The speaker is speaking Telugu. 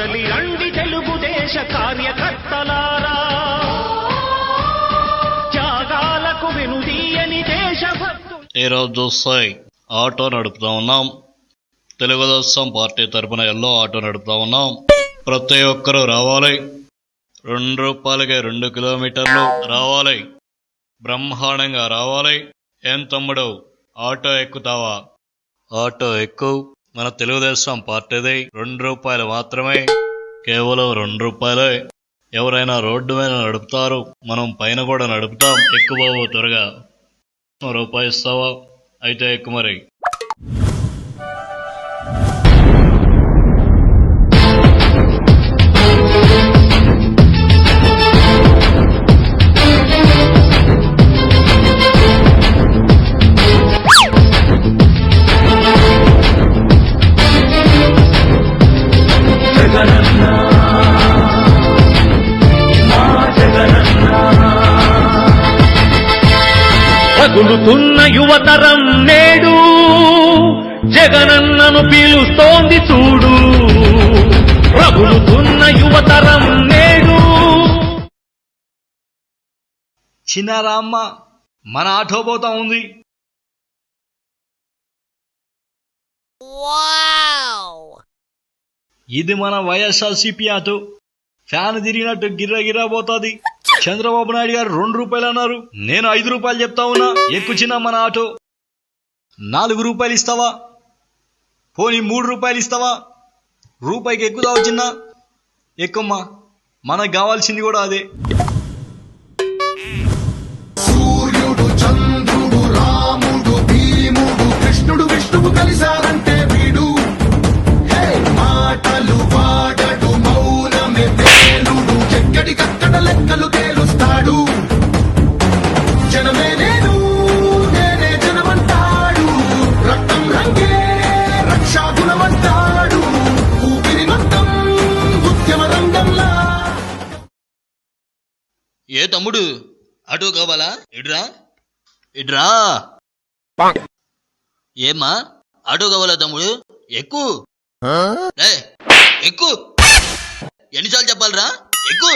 కదలి రండి తెలుగుదేశ కార్యకర్తలారా, త్యాగాలకు వెనుదీయని దేశభక్తులు. ఈరోజు చూస్తే ఆటో నడుపుతా ఉన్నాం. తెలుగుదేశం పార్టీ తరఫున ఎల్లో ఆటో నడుపుతా ఉన్నాం. ప్రతి ఒక్కరూ రావాలి. 2 రూపాయలకే 2 కిలోమీటర్లు రావాలి. బ్రహ్మాండంగా రావాలి. ఏం తమ్ముడు, ఆటో ఎక్కుతావా? ఆటో ఎక్కు. మన తెలుగుదేశం పార్టీది 2 రూపాయలు మాత్రమే, కేవలం 2 రూపాయలే. ఎవరైనా రోడ్డు మీద నడుపుతారు, మనం పైన కూడా నడుపుతాం. ఎక్కువ త్వరగా. రూపాయి ఇస్తావా? అయితే ఎక్కువ. మరి రగులుతున్న యువతరం నేడు జగనన్నను పీలుస్తోంది చూడు. రగులుతున్న యువతరం నేడు. చిన్నారామ్మ, మన ఆటో పోతా ఉంది. ఇది మన వైఎస్ఆర్సీపీ ఆటో. ఫ్యాన్ తిరిగినట్టు గిర్ర పోతుంది. చంద్రబాబు నాయుడు గారు 2 రూపాయలు అన్నారు, నేను 5 రూపాయలు చెప్తా ఉన్నా. ఎక్కు చిన్న, మన ఆటో. 4 రూపాయలు ఇస్తావా? పోనీ 3 రూపాయలు ఇస్తావా? రూపాయికి ఎక్కుతావు చిన్న. ఎక్కుమ్మా, మనకు కావాల్సింది కూడా అదే. సూర్యుడు, చంద్రుడు, రాముడు, భీముడు, కృష్ణుడు, విష్ణువు కలిశారంటే వీడు. మాటలు వాడడు, మౌనమే వేలుడు, ఎక్కడికక్కడ లెక్కలు తేలుస్తాడు. జనమే నేను, నేనే జనమంటాడు. రక్తం రంగే రక్షాగుణమంటాడు. ఊపిరి మొత్తం ఉద్యమ రంగంలా. ఏ తమ్ముడు, ఆటో కావాలా? ఇడ్రా ఇడ్రా. ఏమ్మా, ఆటో కావాలా తమ్ముడు? ఎక్కు. ఎక్కు. ఎన్నిసార్లు చెప్పాలరా? ఎక్కు.